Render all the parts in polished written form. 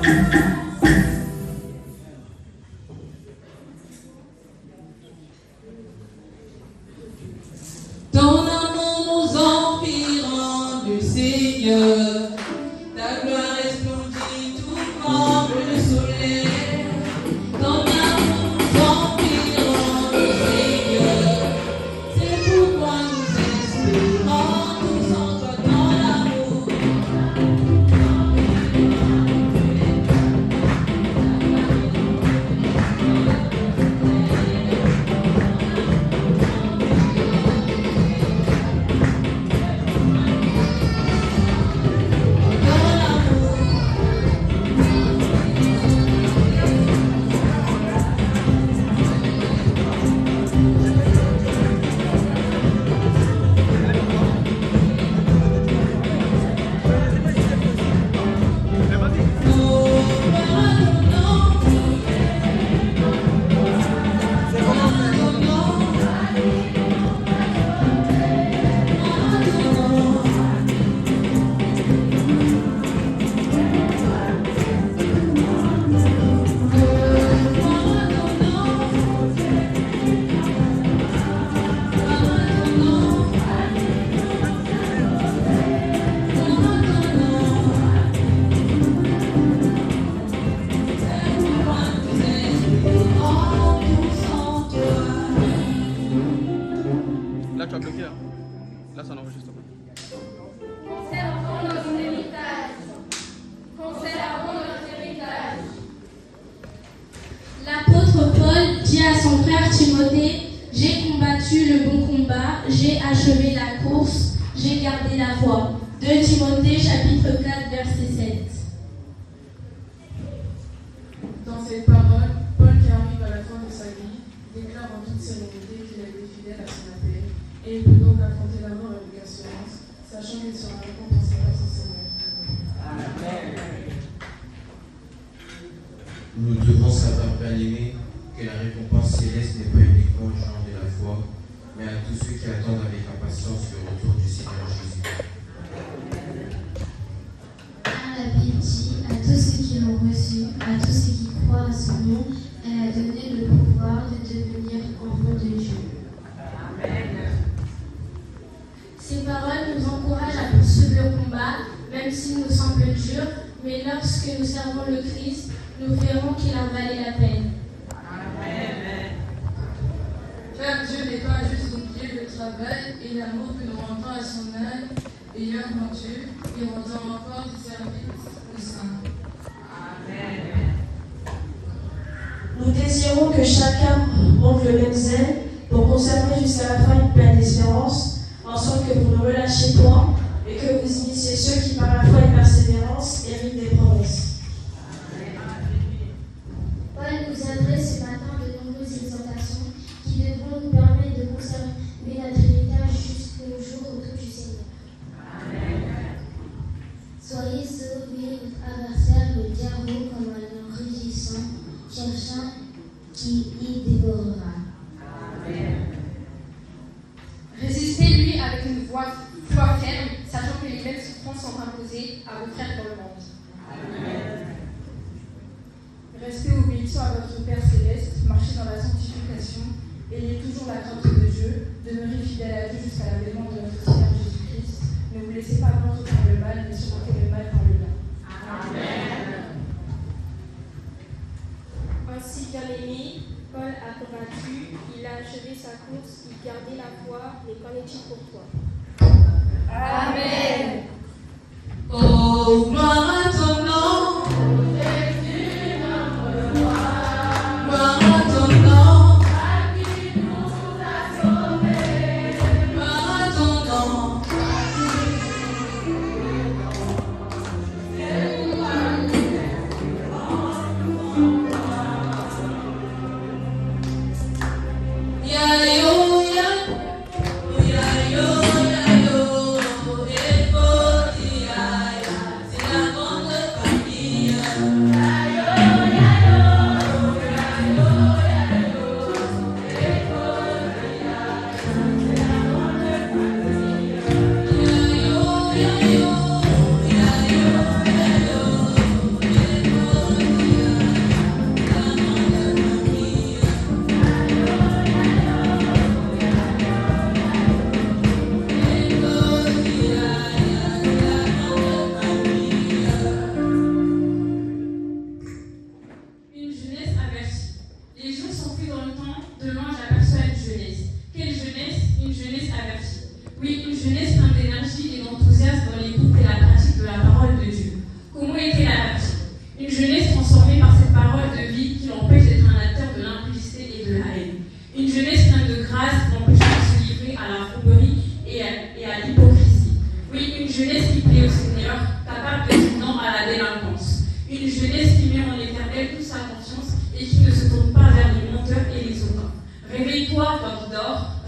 Ton amour nous environne du Seigneur, ta gloire resplendit tout comme le soleil. Ton amour nous environne du Seigneur, c'est pourquoi nous espérons tous en toi dans l'amour. Là, tu as bloqué, là. Là, ça n'enregistre pas. Conservons notre héritage. Conservons notre héritage. L'apôtre Paul dit à son frère Timothée, « J'ai combattu le bon combat, j'ai achevé la course, j'ai gardé la foi. » 2 Timothée chapitre 4 verset 7. Dans cette parole, Paul, qui arrive à la fin de sa vie, déclare en toute sérénité qu'il a été fidèle à son appel et il peut donc affronter la mort avec assurance, sachant qu'il sera récompensé par son Seigneur. Amen. Nous devons savoir, bien-aimés, que la récompense céleste n'est pas uniquement aux gens de la foi, mais à tous ceux qui attendent avec impatience le retour du Seigneur Jésus. La Bible dit à tous ceux qui l'ont reçu, à tous ceux qui croient à son nom, elle a donné le pouvoir de devenir enfants de Dieu. Amen. Ces paroles nous encouragent à poursuivre le combat, même s'il nous semble dur, mais lorsque nous servons le Christ, nous verrons qu'il en valait la peine. Amen. Car Dieu n'est pas juste oublier le travail et l'amour que nous rendons à son âme, ayant en Dieu et rendant encore du service aux saints. Amen. Nous désirons que chacun montre le même zèle pour conserver jusqu'à la fin une pleine espérance, en sorte que vous ne relâchez point et que vous initiez ceux qui par la foi et persévérance héritent des promesses. Paul nous adresse ce matin de nombreuses exhortations qui devront nous permettre de conserver notre héritage jusqu'au jour retour du Seigneur. Amen. Soyez sauvés votre adversaire, le diable, comme un lion rugissant, cherchant qui y dévorera. Amen. Résistez-lui avec une foi ferme, sachant que les mêmes souffrances sont imposées à vos frères dans le monde. Amen. Restez obéissants à votre Père Céleste, marchez dans la sanctification, ayez toujours la crainte de Dieu, demeurez fidèles à Dieu jusqu'à l'avènement de notre Seigneur Jésus-Christ. Ne vous laissez pas vaincre par le mal, mais surmontez le mal par le bien. Amen. Ainsi, bien-aimé, Paul a combattu, il a achevé sa course, il gardait la foi, mais qu'en est-il pour toi? Amen. Oh, gloire à ton nom. Gloire à ton nom. Gloire à ton nom. Ya yo ya, ya yo ya yo,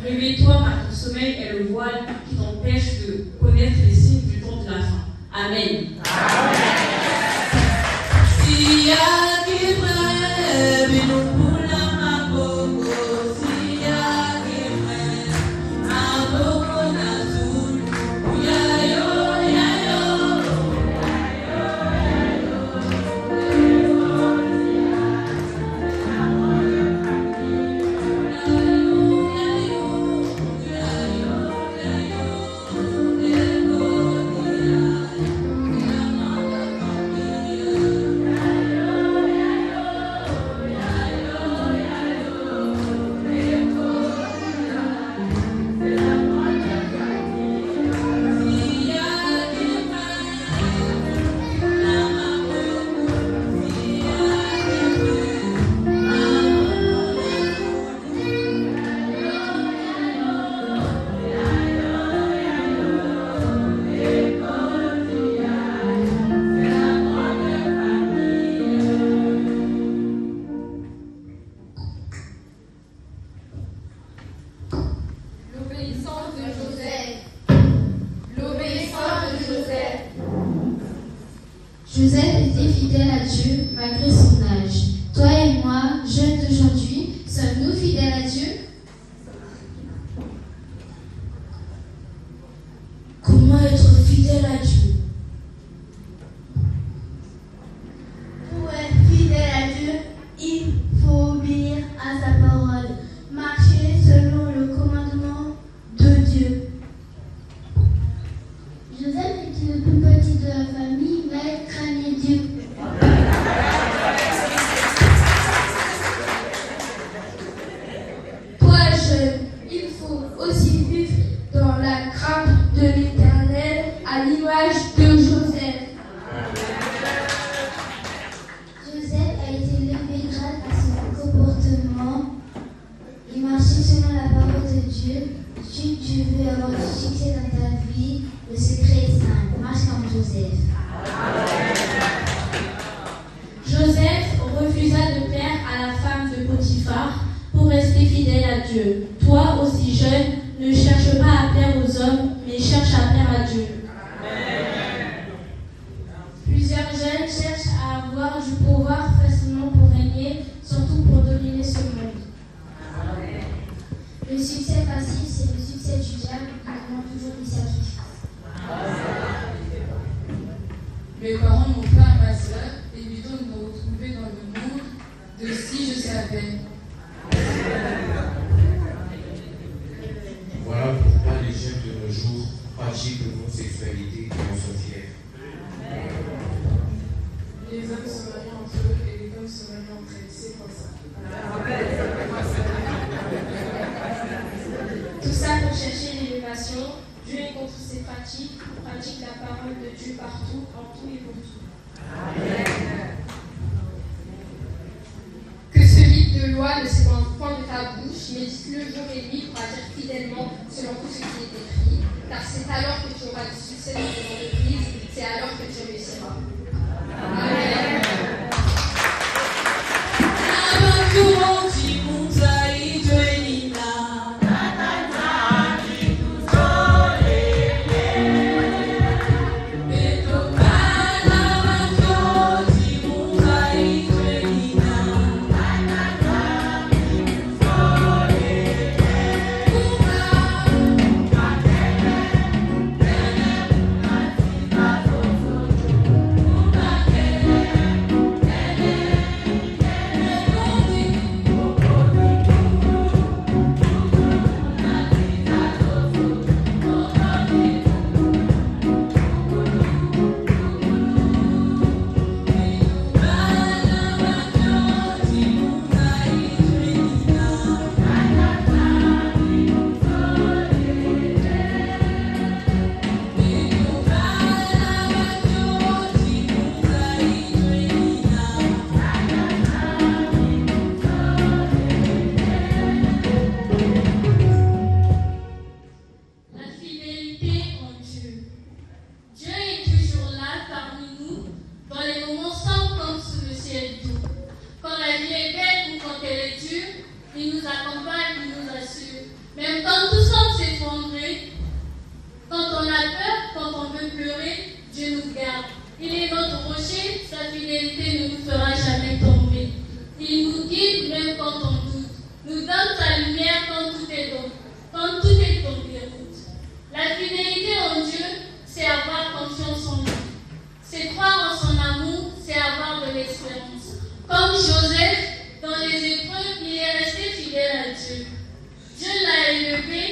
Réveille-toi car ton sommeil est le voile qui t'empêche de connaître les signes du temps de la fin. Amen. Joseph était fidèle à Dieu malgré son âge. Toi et moi, jeunes d'aujourd'hui, sommes-nous fidèles à Dieu? Comment être fidèle à Dieu? Pour être fidèle à Dieu, il faut obéir à sa parole, marcher selon le commandement de Dieu. Joseph était le plus petit de la famille, mais il craignait Dieu. Toi, jeune, il faut aussi vivre dans la crainte de l'Éternel à l'image de Joseph. Joseph a été élevé grâce à son comportement. Il marchait selon la parole de Dieu. Si tu veux avoir du succès dans ta vie, le secret est simple. Marche comme Joseph. Joseph refusa de plaire à la femme de Potiphar pour rester fidèle à Dieu. Toi aussi jeune, ne cherche pas à plaire aux hommes, mais cherche à plaire à Dieu. Plusieurs jeunes cherchent à avoir du pouvoir facilement pour régner, surtout pour dominer ce monde. Le succès facile, c'est le succès du diable qui demande toujours des sacrifices. Mes parents, mon frère et ma soeur, évitons de nous retrouver dans le monde de si je savais. Voilà pourquoi les jeunes de nos jours pratiquent l'homosexualité et en sont fiers. Les hommes se marient entre eux et les femmes se marient entre elles. C'est comme ça. Tout ça pour chercher l'élévation. Dieu est contre ces pratiques. Pratique la parole de Dieu partout, en tout et pour tout. Que ce livre de loi ne s'éloigne point de ta bouche, médite-le jour et nuit pour agir fidèlement selon tout ce qui est écrit, car c'est alors que tu auras du succès dans tes entreprises, c'est alors que tu réussiras. Amen. Il nous accompagne, il nous assure. Même quand tout semble s'effondrer, quand on a peur, quand on veut pleurer, Dieu nous garde. Il est notre rocher, sa fidélité ne nous fera jamais tomber. Il nous guide même quand on doute, nous donne sa lumière quand tout est en déroute. La fidélité en Dieu, c'est avoir confiance en lui. C'est croire en son amour, c'est avoir de l'espérance. Comme Joseph, dans les épreuves, il est resté fidèle à Dieu. Dieu l'a élevé,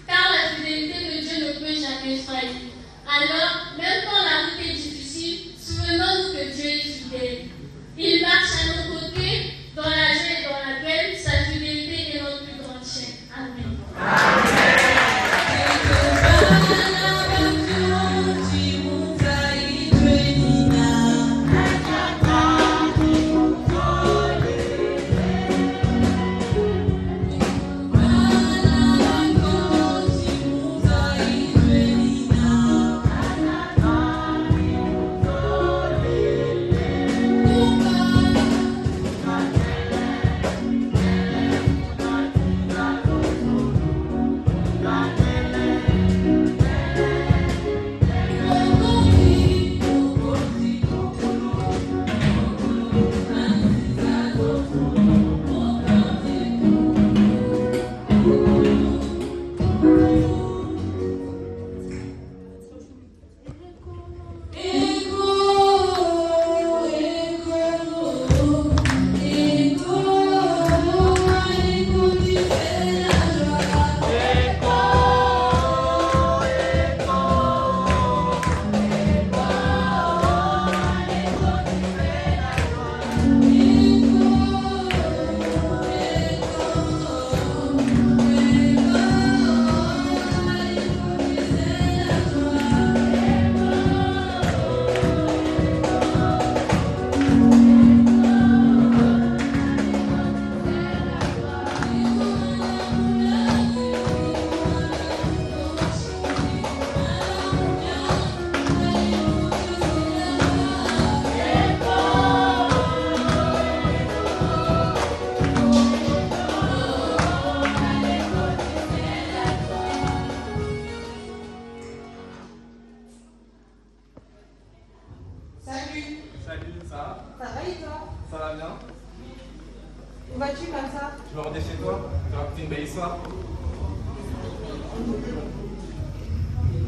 car la fidélité de Dieu ne peut jamais faillir. Alors, même quand la route est difficile, souvenons-nous que Dieu est fidèle. Il marche à nos côtés, dans la joie et dans la peine, sa fidélité est notre plus grande chaîne. Amen.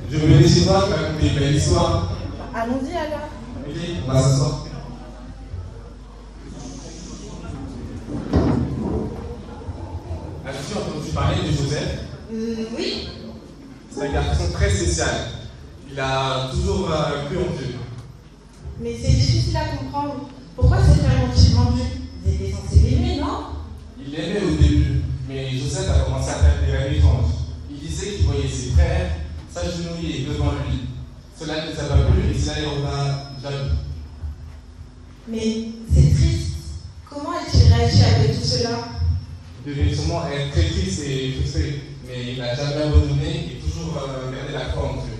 Je vais venir chez toi, tu vas raconter une belle histoire. Allons-y alors. Ok, on va s'asseoir. As-tu entendu parler de Joseph? Oui. C'est un garçon très spécial. Il a toujours cru en Dieu. Mais c'est difficile à comprendre. Pourquoi ces frères ont-ils vendu? Ils étaient censés l'aimer, non? Il l'aimait au début, mais Joseph a commencé à faire des rêves étranges. Il disait qu'il voyait ses frères s'agenouiller devant lui. Cela ne les a pas plu et cela les revint jaloux. Mais c'est triste. Comment a-t-il réagi avec tout cela? Il devait sûrement être très triste et frustré, mais il n'a jamais abandonné et toujours gardé la foi en Dieu.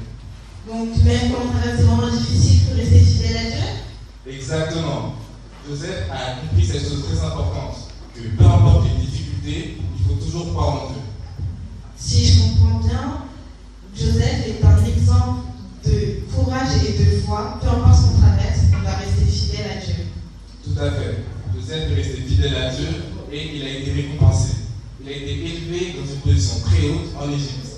Donc même quand on traverse des moments difficiles, il faut rester fidèle à Dieu? Exactement. Joseph a compris cette chose très importante, que peu importe les difficultés, il faut toujours croire en Dieu. Si je comprends bien, Joseph est un exemple de courage et de foi. Peu importe ce qu'on traverse, on va rester fidèle à Dieu. Tout à fait. Joseph est resté fidèle à Dieu et il a été récompensé. Il a été élevé dans une position très haute en Égypte.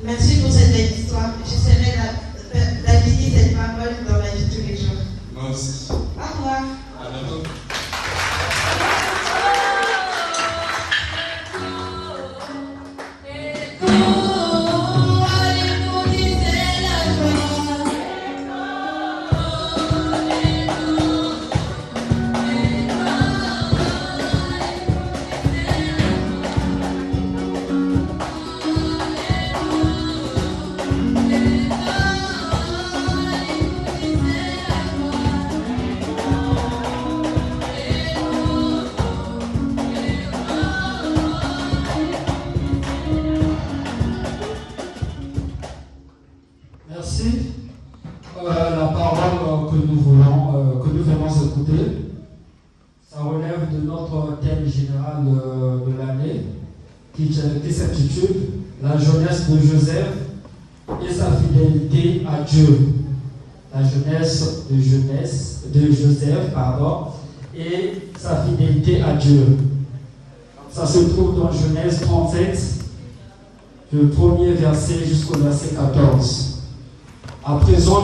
Merci pour cette belle histoire. J'essaierai d'appliquer cette parole dans la vie de tous les jours. Moi aussi. Au revoir. À bientôt. Merci. La parole que nous venons écouter, ça relève de notre thème général de l'année, qui s'intitule La jeunesse de Joseph et sa fidélité à Dieu. La jeunesse de Joseph, et sa fidélité à Dieu. Ça se trouve dans Genèse 37, le premier verset jusqu'au verset 14. À présent,